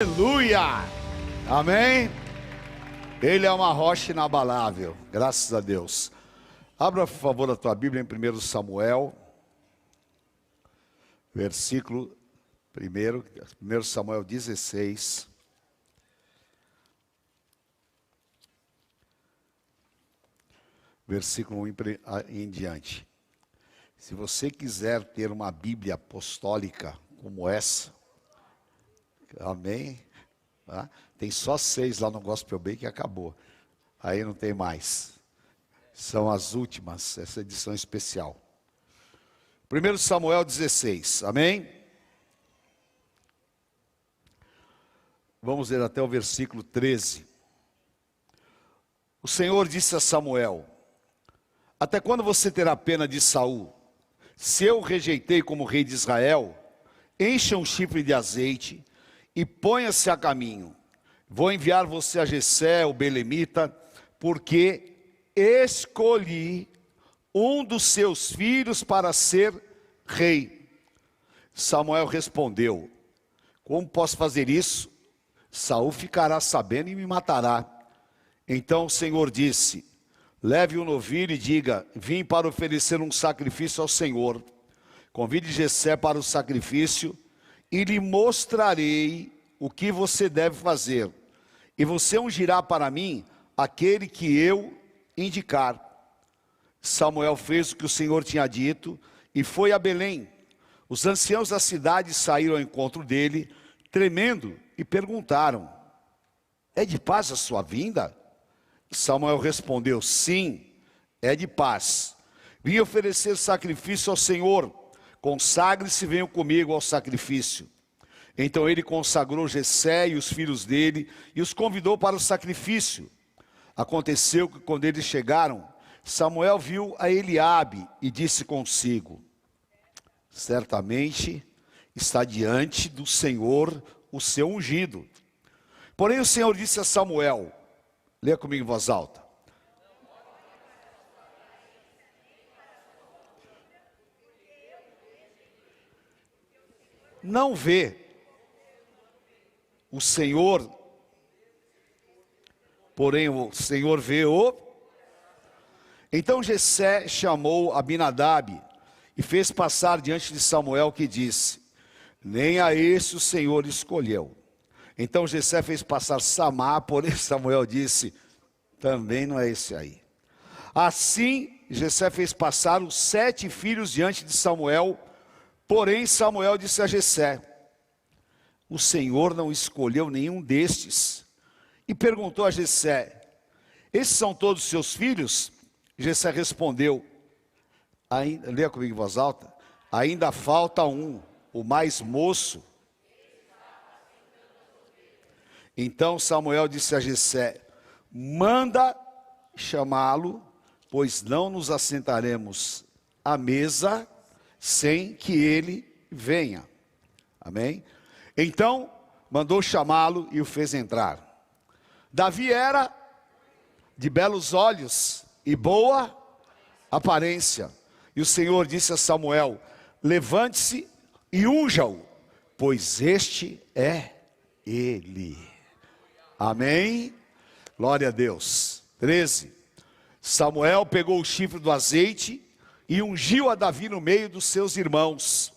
Aleluia, amém. Ele é uma rocha inabalável, graças a Deus. Abra por favor a tua Bíblia em 1 Samuel, versículo 1 Samuel 16. Versículo 1 em diante. Se você quiser ter uma Bíblia apostólica como essa, amém? Tá? Tem só 6 lá no Gospel Bay que acabou. Aí não tem mais. São as últimas, essa edição especial. 1 Samuel 16, amém? Vamos ler até o versículo 13. O Senhor disse a Samuel: até quando você terá pena de Saul? Se eu o rejeitei como rei de Israel, encha um chifre de azeite e ponha-se a caminho. Vou enviar você a Jessé, o belemita, porque escolhi um dos seus filhos para ser rei. Samuel respondeu: como posso fazer isso? Saul ficará sabendo e me matará. Então o Senhor disse: leve o novilho e diga: vim para oferecer um sacrifício ao Senhor. Convide Jessé para o sacrifício e lhe mostrarei o que você deve fazer. E você ungirá para mim aquele que eu indicar. Samuel fez o que o Senhor tinha dito e foi a Belém. Os anciãos da cidade saíram ao encontro dele, tremendo, e perguntaram: é de paz a sua vinda? Samuel respondeu: sim, é de paz. Vim oferecer sacrifício ao Senhor. Consagre-se e venham comigo ao sacrifício. Então ele consagrou Jessé e os filhos dele e os convidou para o sacrifício. Aconteceu que quando eles chegaram, Samuel viu a Eliabe e disse consigo: certamente está diante do Senhor o seu ungido. Porém o Senhor disse a Samuel, leia comigo em voz alta: não vê o Senhor, porém o Senhor vê o... Então Jessé chamou Abinadab e fez passar diante de Samuel, que disse: nem a esse o Senhor escolheu. Então Jessé fez passar Samá, porém Samuel disse: também não é esse aí. Assim Jessé fez passar os 7 filhos diante de Samuel, porém Samuel disse a Jessé: o Senhor não escolheu nenhum destes. E perguntou a Jessé: esses são todos seus filhos? Jessé respondeu, leia comigo em voz alta: ainda falta um, o mais moço. Então Samuel disse a Jessé: manda chamá-lo, pois não nos assentaremos à mesa sem que ele venha. Amém? Então mandou chamá-lo e o fez entrar. Davi era de belos olhos e boa aparência. E o Senhor disse a Samuel: levante-se e unja-o, pois este é ele. Amém? Glória a Deus. 13. Samuel pegou o chifre do azeite e ungiu a Davi no meio dos seus irmãos.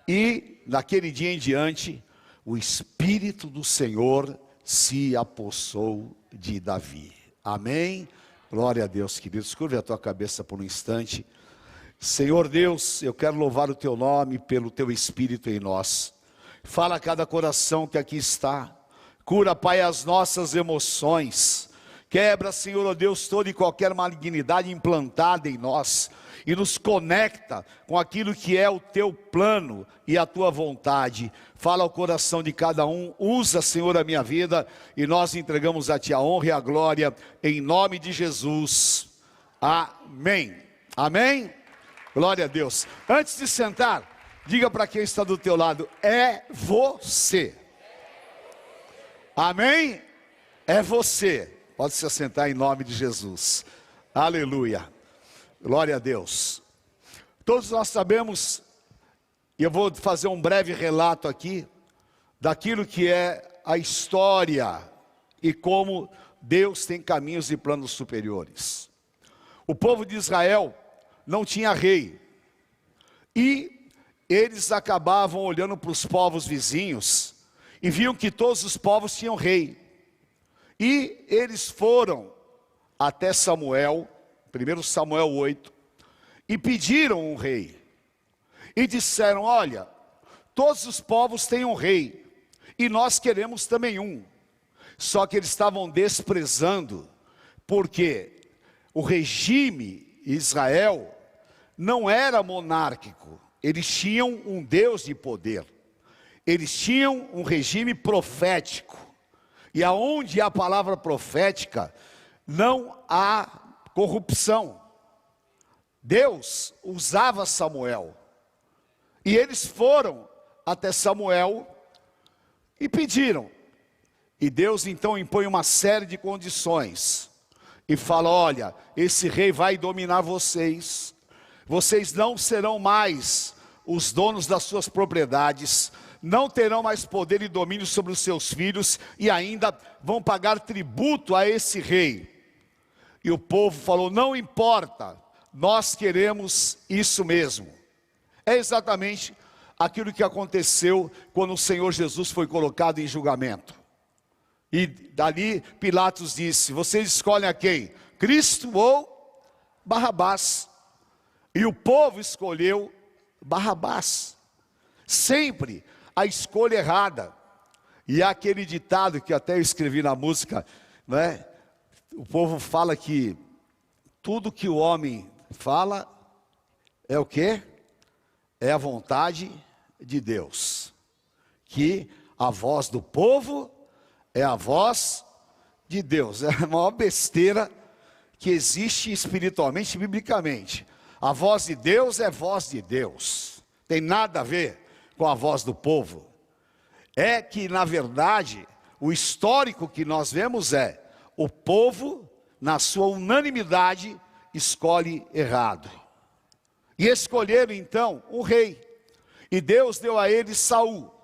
E naquele dia em diante, o Espírito do Senhor se apossou de Davi. Amém? Glória a Deus, queridos. Curve a tua cabeça por um instante. Senhor Deus, eu quero louvar o teu nome pelo teu Espírito em nós. Fala a cada coração que aqui está. Cura, Pai, as nossas emoções. Quebra, Senhor, ó Deus, toda e qualquer malignidade implantada em nós. E nos conecta com aquilo que é o teu plano e a tua vontade. Fala ao coração de cada um. Usa, Senhor, a minha vida. E nós entregamos a ti a honra e a glória. Em nome de Jesus. Amém. Amém. Glória a Deus. Antes de sentar, diga para quem está do teu lado: é você. Amém? É você. Pode se assentar em nome de Jesus. Aleluia. Glória a Deus. Todos nós sabemos, e eu vou fazer um breve relato aqui, daquilo que é a história e como Deus tem caminhos e planos superiores. O povo de Israel não tinha rei, e eles acabavam olhando para os povos vizinhos, e viam que todos os povos tinham rei. E eles foram até Samuel, 1 Samuel 8, e pediram um rei. E disseram: olha, todos os povos têm um rei, e nós queremos também um. Só que eles estavam desprezando, porque o regime Israel não era monárquico. Eles tinham um Deus de poder. Eles tinham um regime profético. E aonde há a palavra profética, não há corrupção. Deus usava Samuel. E eles foram até Samuel e pediram. E Deus então impõe uma série de condições. E fala: olha, esse rei vai dominar vocês. Vocês não serão mais os donos das suas propriedades. Não terão mais poder e domínio sobre os seus filhos. E ainda vão pagar tributo a esse rei. E o povo falou: não importa, nós queremos isso mesmo. É exatamente aquilo que aconteceu quando o Senhor Jesus foi colocado em julgamento. E dali Pilatos disse: vocês escolhem a quem? Cristo ou Barrabás? E o povo escolheu Barrabás. Sempre a escolha errada. E há aquele ditado que até eu escrevi na música, né? O povo fala que tudo que o homem fala é o quê? É a vontade de Deus. Que a voz do povo é a voz de Deus. É a maior besteira que existe espiritualmente e biblicamente. A voz de Deus é voz de Deus. Tem nada a ver com a voz do povo. É que, na verdade, o histórico que nós vemos é: o povo, na sua unanimidade, escolhe errado. E escolheram então um rei. E Deus deu a ele Saul.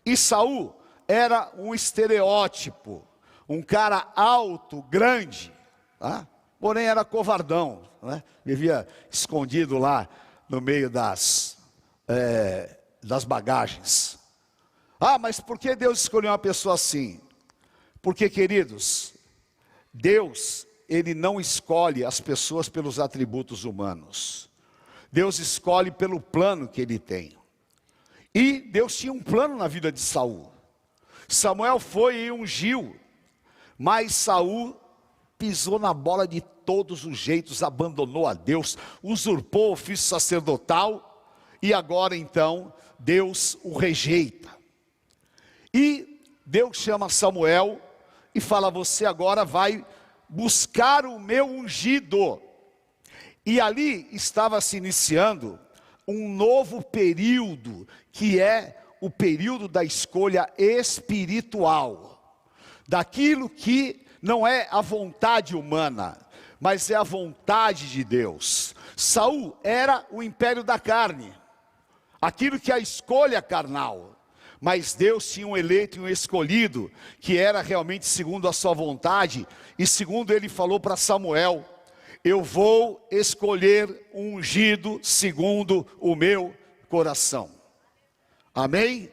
E Saul era um estereótipo, um cara alto, grande, tá? Porém era covardão, né? Vivia escondido lá no meio das bagagens. Ah, mas por que Deus escolheu uma pessoa assim? Porque, queridos, Deus, Ele não escolhe as pessoas pelos atributos humanos. Deus escolhe pelo plano que Ele tem. E Deus tinha um plano na vida de Saul. Samuel foi e ungiu, mas Saul pisou na bola de todos os jeitos, abandonou a Deus, usurpou o ofício sacerdotal, e agora então Deus o rejeita. E Deus chama Samuel e fala: você agora vai buscar o meu ungido. E ali estava se iniciando um novo período, que é o período da escolha espiritual, daquilo que não é a vontade humana, mas é a vontade de Deus. Saul era o império da carne, aquilo que é a escolha carnal, mas Deus tinha um eleito e um escolhido, que era realmente segundo a sua vontade, e segundo ele falou para Samuel: eu vou escolher um ungido segundo o meu coração. Amém?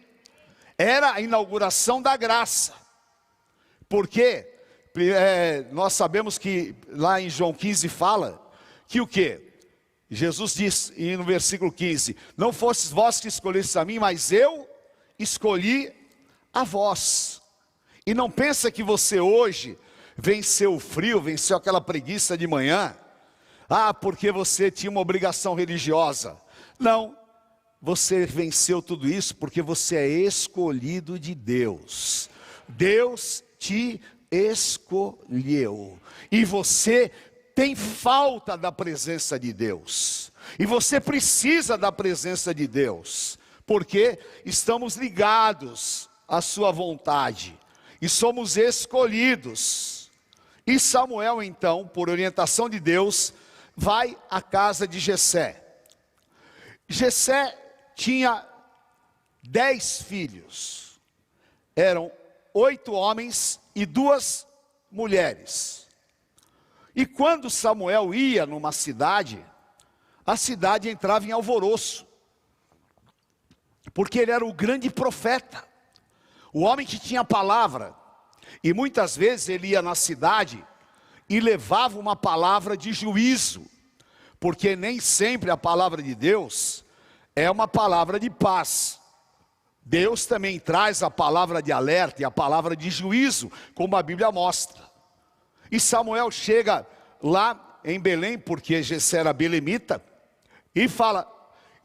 Era a inauguração da graça. Porque nós sabemos que lá em João 15 fala que o quê? Jesus diz no versículo 15: não fostes vós que escolhestes a mim, mas eu escolhi a vós. E não pensa que você hoje venceu o frio, venceu aquela preguiça de manhã, porque você tinha uma obrigação religiosa. Não. Você venceu tudo isso porque você é escolhido de Deus. Deus te escolheu. E você tem falta da presença de Deus. E você precisa da presença de Deus. Porque estamos ligados à sua vontade. E somos escolhidos. E Samuel então, por orientação de Deus, vai à casa de Jessé. Jessé tinha 10 filhos. Eram 8 homens e 2 mulheres. E quando Samuel ia numa cidade, a cidade entrava em alvoroço, porque ele era o grande profeta, o homem que tinha palavra. E muitas vezes ele ia na cidade e levava uma palavra de juízo, porque nem sempre a palavra de Deus é uma palavra de paz. Deus também traz a palavra de alerta e a palavra de juízo, como a Bíblia mostra. E Samuel chega lá em Belém, porque Jessé era belemita, e fala: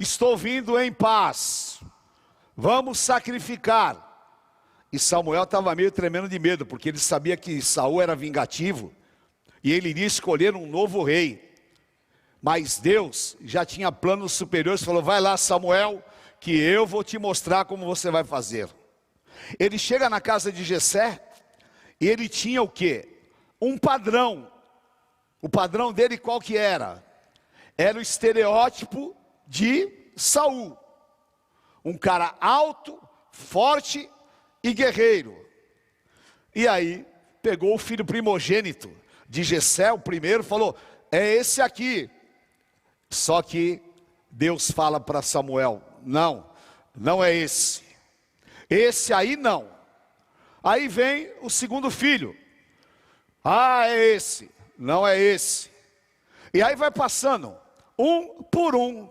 estou vindo em paz, vamos sacrificar. E Samuel estava meio tremendo de medo, porque ele sabia que Saul era vingativo, e ele iria escolher um novo rei. Mas Deus já tinha planos superiores, falou: vai lá, Samuel, que eu vou te mostrar como você vai fazer. Ele chega na casa de Jessé, e ele tinha o quê? Um padrão. O padrão dele qual que era? Era o estereótipo de Saul. Um cara alto, forte e guerreiro. E aí, pegou o filho primogênito de Jessé, o primeiro, falou: é esse aqui. Só que Deus fala para Samuel: não, não é esse. Esse aí não. Aí vem o segundo filho. Ah, é esse. Não é esse. E aí vai passando, um por um.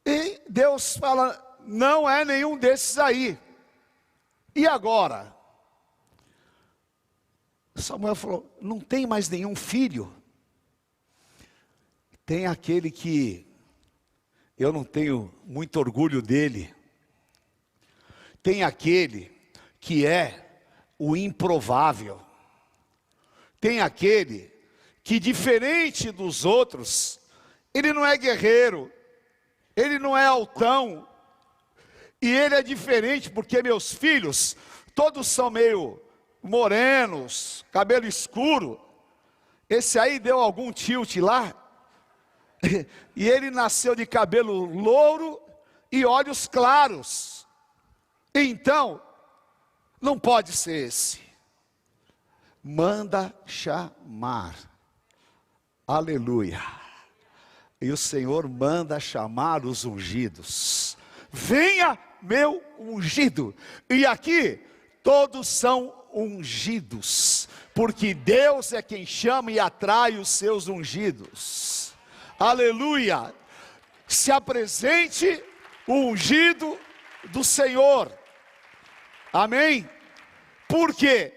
E Deus fala: não é nenhum desses aí. E agora? Samuel falou: não tem mais nenhum filho? Tem aquele que eu não tenho muito orgulho dele. Tem aquele que é o improvável. Tem aquele que, diferente dos outros, ele não é guerreiro, ele não é altão, e ele é diferente porque meus filhos, todos são meio morenos, cabelo escuro. Esse aí deu algum tilt lá, e ele nasceu de cabelo louro e olhos claros. Então, não pode ser esse. Manda chamar. Aleluia. E o Senhor manda chamar os ungidos. Venha, meu ungido. E aqui, todos são ungidos, porque Deus é quem chama e atrai os seus ungidos. Aleluia. Se apresente o ungido do Senhor. Amém? Por quê?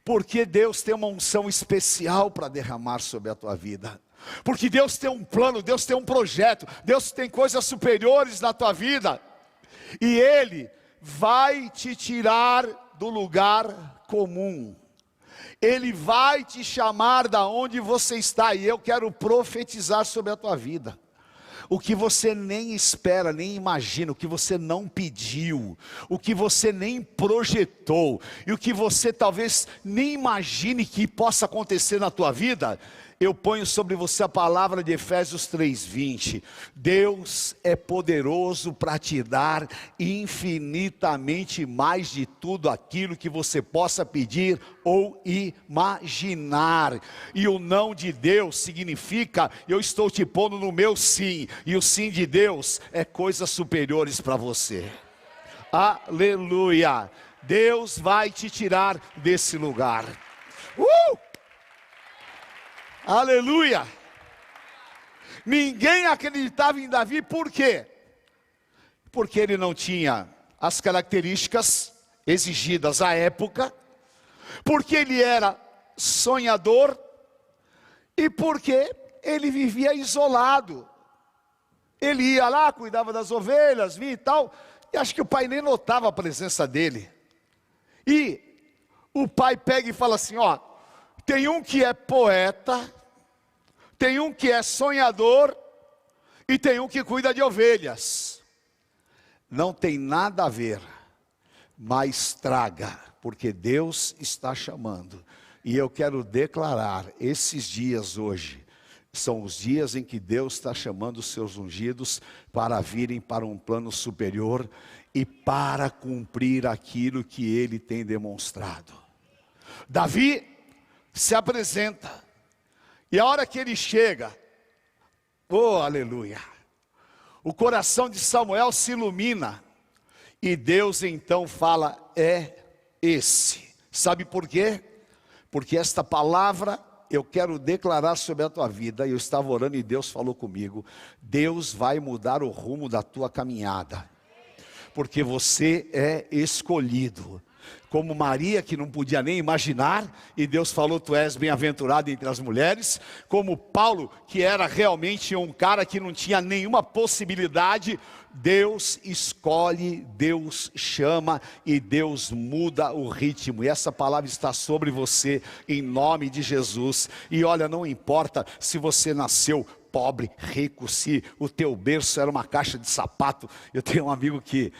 Porque Deus tem uma unção especial para derramar sobre a tua vida. Porque Deus tem um plano, Deus tem um projeto, Deus tem coisas superiores na tua vida. E Ele vai te tirar do lugar comum. Ele vai te chamar da onde você está. E eu quero profetizar sobre a tua vida. O que você nem espera, nem imagina, o que você não pediu, o que você nem projetou, e o que você talvez nem imagine que possa acontecer na tua vida, eu ponho sobre você a palavra de Efésios 3:20. Deus é poderoso para te dar infinitamente mais de tudo aquilo que você possa pedir ou imaginar. E o não de Deus significa: eu estou te pondo no meu sim. E o sim de Deus é coisas superiores para você. Aleluia. Deus vai te tirar desse lugar. Aleluia. Ninguém acreditava em Davi, por quê? Porque ele não tinha as características exigidas à época, porque ele era sonhador, e porque ele vivia isolado. Ele ia lá, cuidava das ovelhas, vinha e tal, e acho que o pai nem notava a presença dele. E o pai pega e fala assim: ó, tem um que é poeta, tem um que é sonhador, e tem um que cuida de ovelhas. Não tem nada a ver, mas traga, porque Deus está chamando. E eu quero declarar, esses dias hoje, são os dias em que Deus está chamando os seus ungidos para virem para um plano superior. e para cumprir aquilo que ele tem demonstrado. Davi se apresenta, e a hora que ele chega, oh aleluia, o coração de Samuel se ilumina, e Deus então fala, é esse. Sabe por quê? Porque esta palavra eu quero declarar sobre a tua vida. Eu estava orando e Deus falou comigo, Deus vai mudar o rumo da tua caminhada, porque você é escolhido. Como Maria, que não podia nem imaginar, e Deus falou, tu és bem-aventurada entre as mulheres. Como Paulo, que era realmente um cara que não tinha nenhuma possibilidade. Deus escolhe, Deus chama e Deus muda o ritmo. E essa palavra está sobre você, em nome de Jesus. E olha, não importa se você nasceu pobre, rico, se o teu berço era uma caixa de sapato. Eu tenho um amigo que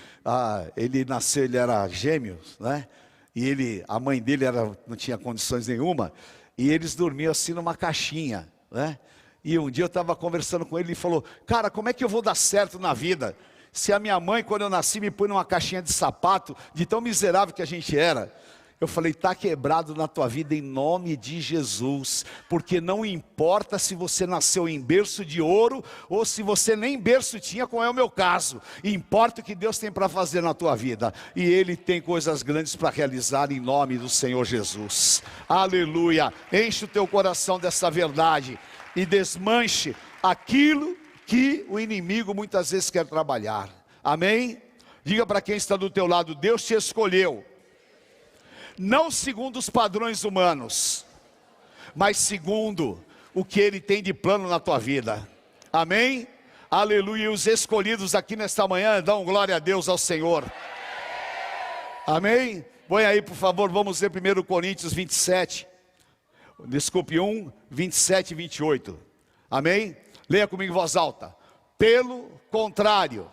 ele nasceu, ele era gêmeos, né? E a mãe dele não tinha condições nenhuma, e eles dormiam assim numa caixinha, né? E um dia eu estava conversando com ele, ele falou, cara, como é que eu vou dar certo na vida, se a minha mãe, quando eu nasci, me pôs numa caixinha de sapato, de tão miserável que a gente era? Eu falei, está quebrado na tua vida em nome de Jesus, porque não importa se você nasceu em berço de ouro, ou se você nem berço tinha, como é o meu caso, importa o que Deus tem para fazer na tua vida, e Ele tem coisas grandes para realizar em nome do Senhor Jesus, aleluia. Enche o teu coração dessa verdade, e desmanche aquilo que o inimigo muitas vezes quer trabalhar, amém? Diga para quem está do teu lado, Deus te escolheu, não segundo os padrões humanos, mas segundo o que Ele tem de plano na tua vida, amém? Aleluia. E os escolhidos aqui nesta manhã, dão glória a Deus, ao Senhor, amém? Põe aí por favor, vamos ler 1 Coríntios 27, desculpe 1, 27 e 28, amém? Leia comigo em voz alta. Pelo contrário,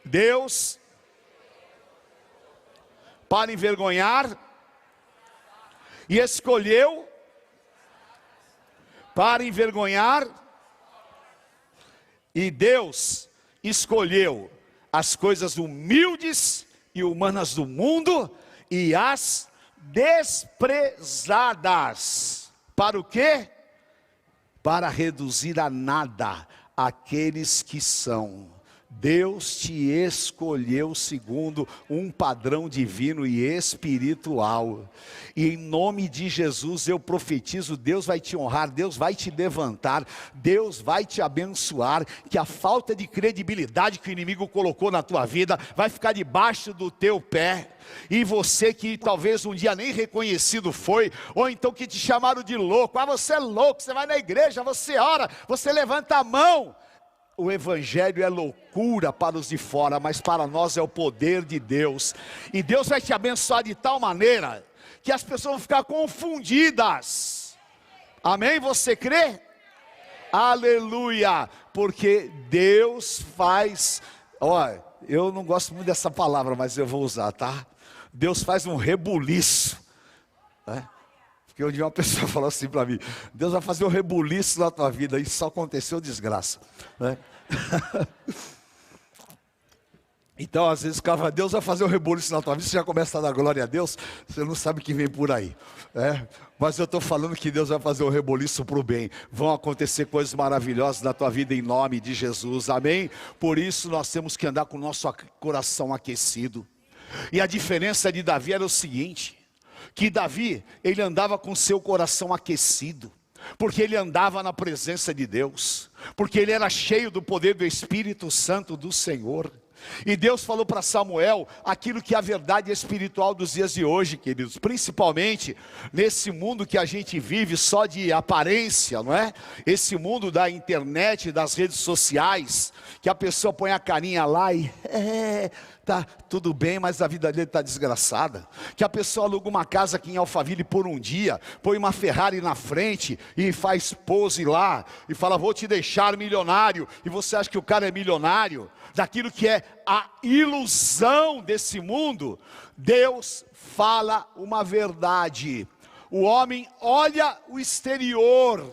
Deus, para envergonhar, e escolheu para envergonhar, e Deus escolheu as coisas humildes e humanas do mundo, e as desprezadas, para o quê? Para reduzir a nada aqueles que são. Deus te escolheu segundo um padrão divino e espiritual, e em nome de Jesus eu profetizo, Deus vai te honrar, Deus vai te levantar, Deus vai te abençoar, que a falta de credibilidade que o inimigo colocou na tua vida, vai ficar debaixo do teu pé, e você que talvez um dia nem reconhecido foi, ou então que te chamaram de louco, você é louco, você vai na igreja, você ora, você levanta a mão. O evangelho é loucura para os de fora, mas para nós é o poder de Deus, e Deus vai te abençoar de tal maneira, que as pessoas vão ficar confundidas, amém? Você crê? Aleluia, porque Deus faz, olha, eu não gosto muito dessa palavra, mas eu vou usar, tá? Deus faz um rebuliço, né? Porque um dia uma pessoa falou assim para mim, Deus vai fazer um rebuliço na tua vida, isso só aconteceu desgraça, né? Então às vezes o cara fala, Deus vai fazer um rebuliço na tua vida, você já começa a dar glória a Deus, você não sabe o que vem por aí, né? Mas eu estou falando que Deus vai fazer um rebuliço para o bem, vão acontecer coisas maravilhosas na tua vida em nome de Jesus, amém? Por isso nós temos que andar com o nosso coração aquecido, e a diferença de Davi era o seguinte, que Davi, ele andava com seu coração aquecido, porque ele andava na presença de Deus, porque ele era cheio do poder do Espírito Santo do Senhor, e Deus falou para Samuel, aquilo que é a verdade espiritual dos dias de hoje, queridos, principalmente nesse mundo que a gente vive só de aparência, não é? Esse mundo da internet, das redes sociais, que a pessoa põe a carinha lá e tá tudo bem, mas a vida dele está desgraçada. Que a pessoa aluga uma casa aqui em Alphaville por um dia, põe uma Ferrari na frente e faz pose lá, e fala, vou te deixar milionário, e você acha que o cara é milionário, daquilo que é a ilusão desse mundo. Deus fala uma verdade, o homem olha o exterior,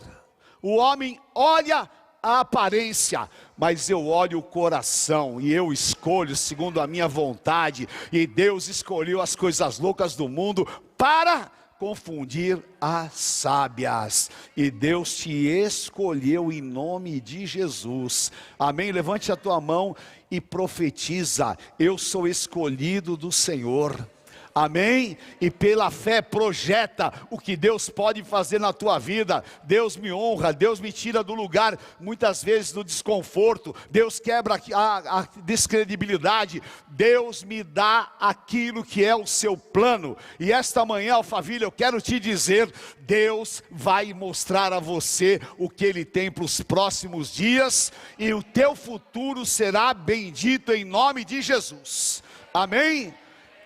o homem olha a aparência, mas eu olho o coração e eu escolho segundo a minha vontade. E Deus escolheu as coisas loucas do mundo para confundir as sábias. E Deus te escolheu em nome de Jesus. Amém? Levante a tua mão e profetiza: eu sou escolhido do Senhor. Amém? E pela fé projeta o que Deus pode fazer na tua vida. Deus me honra, Deus me tira do lugar, muitas vezes do desconforto. Deus quebra a descredibilidade. Deus me dá aquilo que é o seu plano. E esta manhã, Alphaville, eu quero te dizer: Deus vai mostrar a você o que Ele tem para os próximos dias, e o teu futuro será bendito em nome de Jesus. Amém?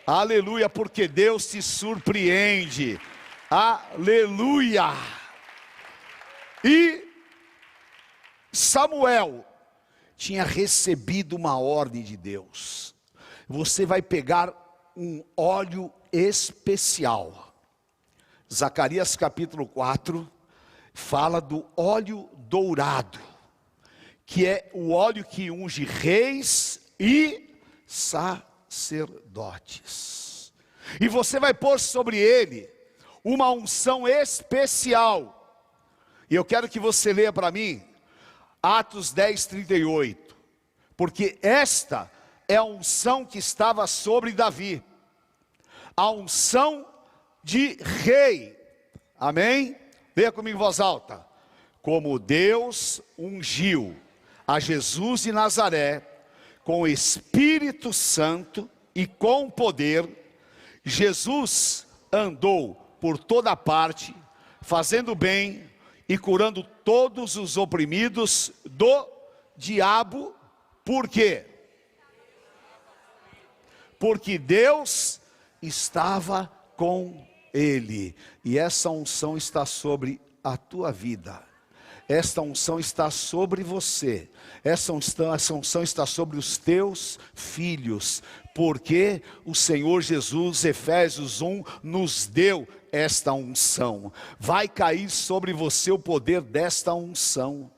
Aleluia, porque Deus te surpreende. Aleluia. E Samuel tinha recebido uma ordem de Deus: você vai pegar um óleo especial. Zacarias capítulo 4 fala do óleo dourado, que é o óleo que unge reis e sacerdotes. E você vai pôr sobre ele uma unção especial. E eu quero que você leia para mim Atos 10:38, porque esta é a unção que estava sobre Davi, a unção de rei. Amém? Leia comigo em voz alta. Como Deus ungiu a Jesus de Nazaré com o Espírito Santo e com poder, Jesus andou por toda parte, fazendo bem e curando todos os oprimidos do diabo. Por quê? Porque Deus estava com ele. E essa unção está sobre a tua vida. Esta unção está sobre você. Essa unção está sobre os teus filhos. Porque o Senhor Jesus, Efésios 1, nos deu esta unção. Vai cair sobre você o poder desta unção.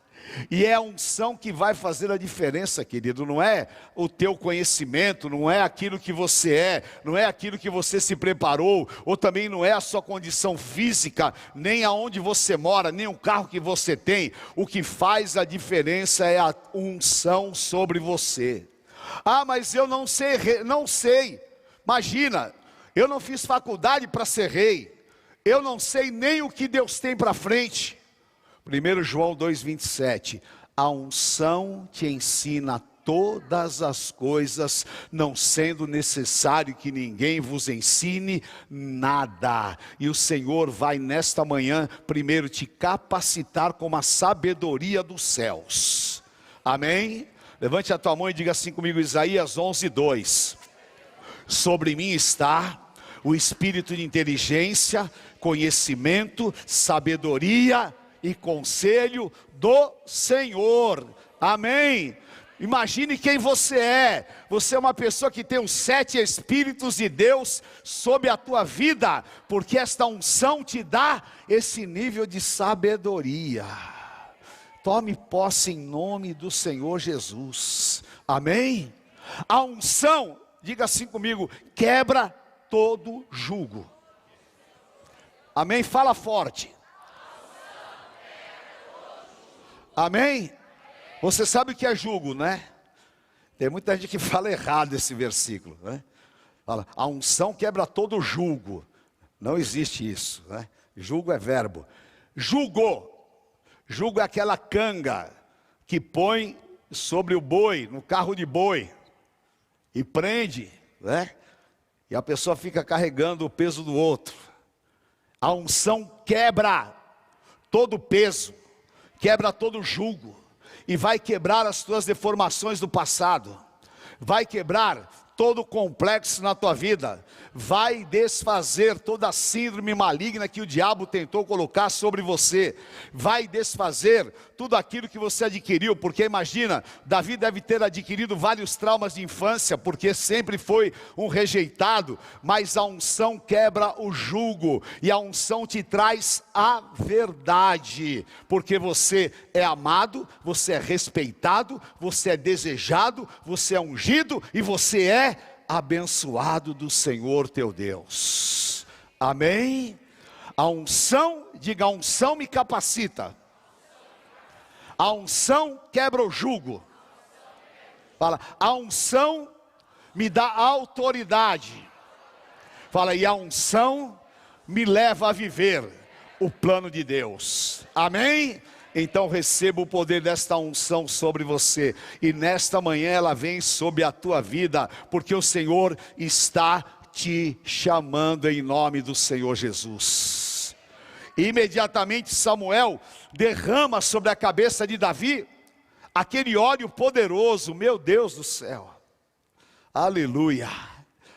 E é a unção que vai fazer a diferença, querido. Não é o teu conhecimento, não é aquilo que você é, não é aquilo que você se preparou, ou também não é a sua condição física, nem aonde você mora, nem o carro que você tem. O que faz a diferença é a unção sobre você. Ah, mas eu não sei, não sei. Imagina, eu não fiz faculdade para ser rei, eu não sei nem o que Deus tem para frente. 1 João 2,27, a unção te ensina todas as coisas, não sendo necessário que ninguém vos ensine nada. E o Senhor vai nesta manhã, primeiro te capacitar com a sabedoria dos céus. Amém? Levante a tua mão e diga assim comigo, Isaías 11:2. Sobre mim está o espírito de inteligência, conhecimento, sabedoria e conselho do Senhor. Amém? Imagine quem você é. Você é uma pessoa que tem os 7 Espíritos de Deus sobre a tua vida, porque esta unção te dá esse nível de sabedoria. Tome posse em nome do Senhor Jesus. Amém? A unção, diga assim comigo, quebra todo jugo. Amém? Fala forte. Amém? Você sabe o que é jugo, né? Tem muita gente que fala errado esse versículo, né? Fala, a unção quebra todo jugo. Não existe isso, né? Jugo é verbo. Jugo. Jugo é aquela canga que põe sobre o boi, no carro de boi, e prende, né? E a pessoa fica carregando o peso do outro. A unção quebra todo o peso, quebra todo o jugo, e vai quebrar as tuas deformações do passado, vai quebrar todo complexo na tua vida, vai desfazer toda a síndrome maligna que o diabo tentou colocar sobre você, vai desfazer tudo aquilo que você adquiriu, porque imagina, Davi deve ter adquirido vários traumas de infância, porque sempre foi um rejeitado, mas a unção quebra o jugo, e a unção te traz a verdade, porque você é amado, você é respeitado, você é desejado, você é ungido, e você é abençoado do Senhor teu Deus. Amém? A unção, diga, a unção me capacita. A unção quebra o jugo. Fala, a unção me dá autoridade. Fala, e a unção me leva a viver o plano de Deus. Amém? Então receba o poder desta unção sobre você, e nesta manhã ela vem sobre a tua vida, porque o Senhor está te chamando em nome do Senhor Jesus. Imediatamente Samuel derrama sobre a cabeça de Davi aquele óleo poderoso. Meu Deus do céu, aleluia.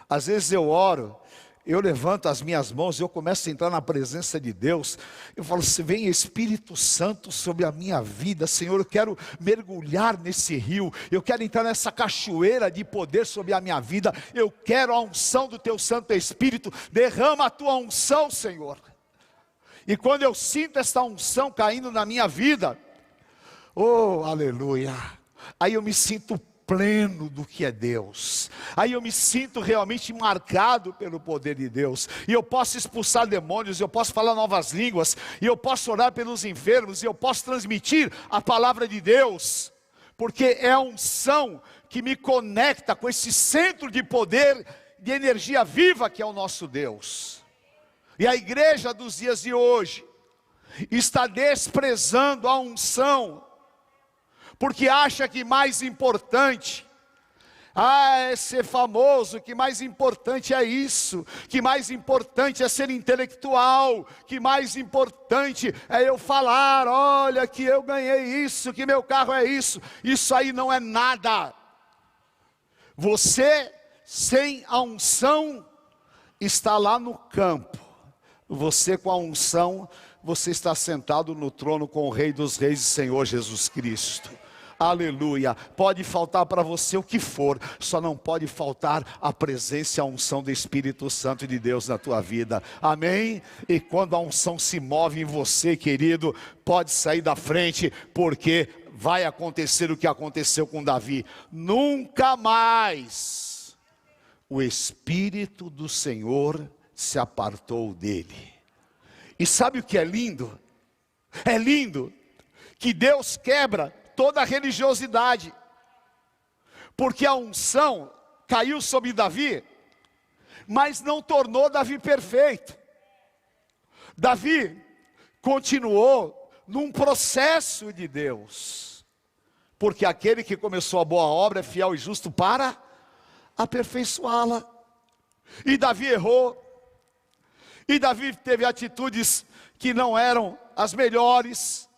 Às vezes eu oro, eu levanto as minhas mãos e eu começo a entrar na presença de Deus. Eu falo, se vem Espírito Santo sobre a minha vida, Senhor, eu quero mergulhar nesse rio, eu quero entrar nessa cachoeira de poder sobre a minha vida, eu quero a unção do teu Santo Espírito. Derrama a tua unção, Senhor. E quando eu sinto essa unção caindo na minha vida, oh, aleluia, aí eu me sinto pleno do que é Deus, aí eu me sinto realmente marcado pelo poder de Deus, e eu posso expulsar demônios, eu posso falar novas línguas, e eu posso orar pelos enfermos, e eu posso transmitir a palavra de Deus, porque é a unção que me conecta com esse centro de poder, de energia viva que é o nosso Deus. E a igreja dos dias de hoje está desprezando a unção, porque acha que mais importante é ser famoso, que mais importante é isso, que mais importante é ser intelectual, que mais importante é eu falar, olha que eu ganhei isso, que meu carro é isso. Isso aí não é nada. Você sem a unção está lá no campo, você com a unção, você está sentado no trono com o Rei dos Reis e Senhor Jesus Cristo. Aleluia. Pode faltar para você o que for, só não pode faltar a presença e a unção do Espírito Santo de Deus na tua vida. Amém? E quando a unção se move em você, querido, pode sair da frente, porque vai acontecer o que aconteceu com Davi. Nunca mais o Espírito do Senhor se apartou dele. E sabe o que é lindo? É lindo que Deus quebra toda a religiosidade, porque a unção caiu sobre Davi, mas não tornou Davi perfeito. Davi continuou num processo de Deus, porque aquele que começou a boa obra é fiel e justo para aperfeiçoá-la. E Davi errou, e Davi teve atitudes que não eram as melhores,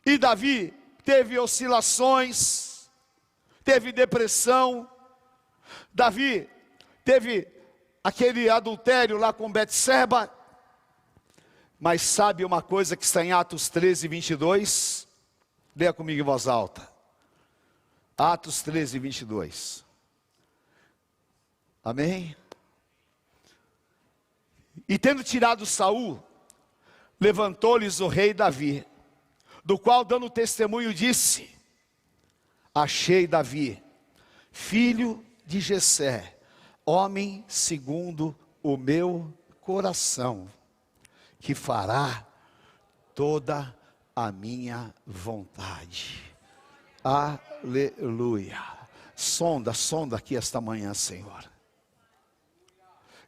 e Davi teve oscilações, teve depressão. Davi teve aquele adultério lá com Betseba. Mas sabe uma coisa que está em Atos 13, 22? Leia comigo em voz alta. Atos 13, 22. Amém? E tendo tirado Saul, levantou-lhes o rei Davi, do qual dando testemunho disse: achei Davi, filho de Jessé, homem segundo o meu coração, que fará toda a minha vontade. Aleluia. Sonda aqui esta manhã, Senhor.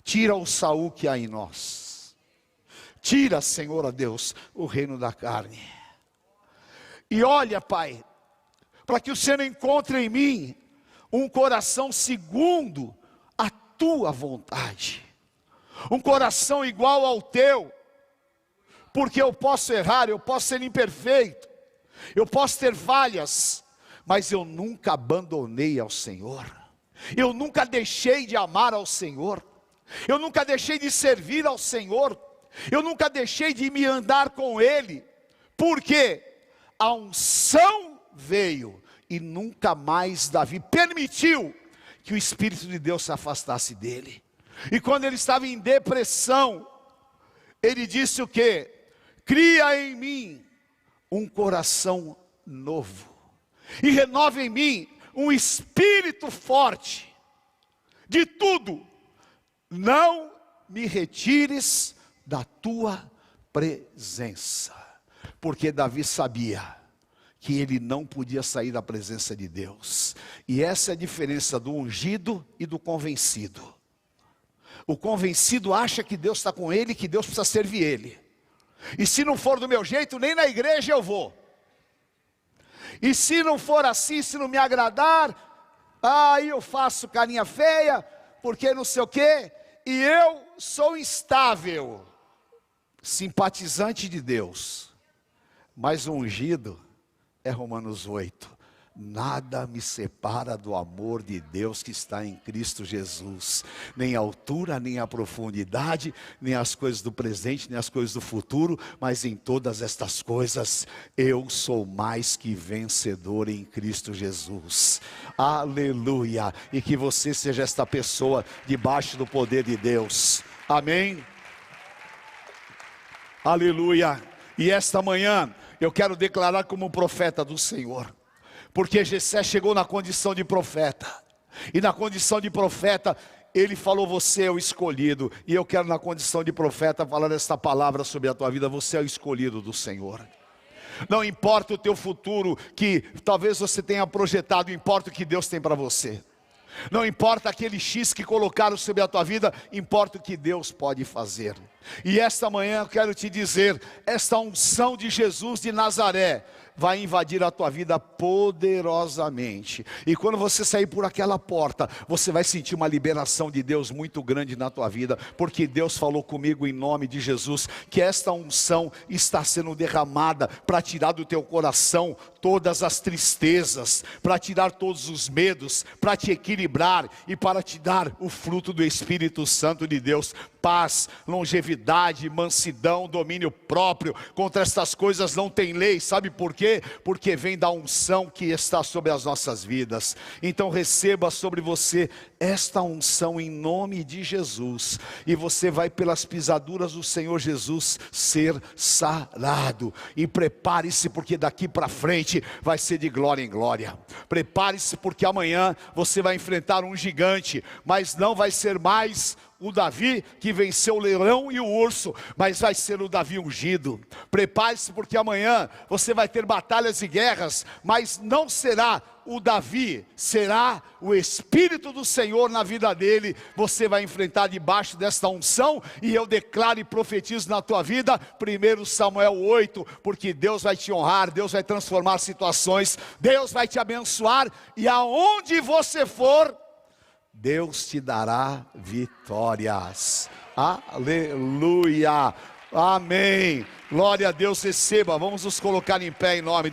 Tira o Saul que há em nós. Tira, Senhor, a Deus, o reino da carne. E olha, Pai, para que o Senhor encontre em mim um coração segundo a tua vontade. Um coração igual ao teu. Porque eu posso errar, eu posso ser imperfeito, eu posso ter falhas, mas eu nunca abandonei ao Senhor. Eu nunca deixei de amar ao Senhor. Eu nunca deixei de servir ao Senhor. Eu nunca deixei de me andar com Ele. Porque a unção veio e nunca mais Davi permitiu que o Espírito de Deus se afastasse dele. E quando ele estava em depressão, ele disse o quê? Cria em mim um coração novo e renova em mim um espírito forte. De tudo, não me retires da tua presença. Porque Davi sabia que ele não podia sair da presença de Deus. E essa é a diferença do ungido e do convencido. O convencido acha que Deus está com ele, que Deus precisa servir ele. E se não for do meu jeito, nem na igreja eu vou. E se não for assim, se não me agradar, aí eu faço carinha feia, porque não sei o quê. E eu sou instável, simpatizante de Deus. Mas o ungido é Romanos 8. Nada me separa do amor de Deus que está em Cristo Jesus. Nem a altura, nem a profundidade, nem as coisas do presente, nem as coisas do futuro. Mas em todas estas coisas, eu sou mais que vencedor em Cristo Jesus. Aleluia. E que você seja esta pessoa debaixo do poder de Deus. Amém. Aleluia. E esta manhã, eu quero declarar como profeta do Senhor. Porque Jessé chegou na condição de profeta. E na condição de profeta, ele falou, você é o escolhido. E eu quero na condição de profeta falar esta palavra sobre a tua vida. Você é o escolhido do Senhor. Não importa o teu futuro, que talvez você tenha projetado, importa o que Deus tem para você. Não importa aquele X que colocaram sobre a tua vida, importa o que Deus pode fazer. E esta manhã eu quero te dizer, esta unção de Jesus de Nazaré vai invadir a tua vida poderosamente. E quando você sair por aquela porta, você vai sentir uma liberação de Deus muito grande na tua vida. Porque Deus falou comigo em nome de Jesus, que esta unção está sendo derramada para tirar do teu coração todas as tristezas, para tirar todos os medos, para te equilibrar e para te dar o fruto do Espírito Santo de Deus. Paz, longevidade, mansidão, domínio próprio. Contra estas coisas não tem lei. Sabe por quê? Porque vem da unção que está sobre as nossas vidas. Então receba sobre você esta unção em nome de Jesus. E você vai pelas pisaduras do Senhor Jesus ser sarado. E prepare-se, porque daqui para frente vai ser de glória em glória. Prepare-se, porque amanhã você vai enfrentar um gigante. Mas não vai ser mais o Davi que venceu o leão e o urso, mas vai ser o Davi ungido. Prepare-se, porque amanhã você vai ter batalhas e guerras, mas não será o Davi, será o Espírito do Senhor na vida dele. Você vai enfrentar debaixo desta unção, e eu declaro e profetizo na tua vida, 1 Samuel 8, porque Deus vai te honrar, Deus vai transformar situações, Deus vai te abençoar, e aonde você for, Deus te dará vitórias. Aleluia. Amém. Glória a Deus, receba. Vamos nos colocar em pé em nome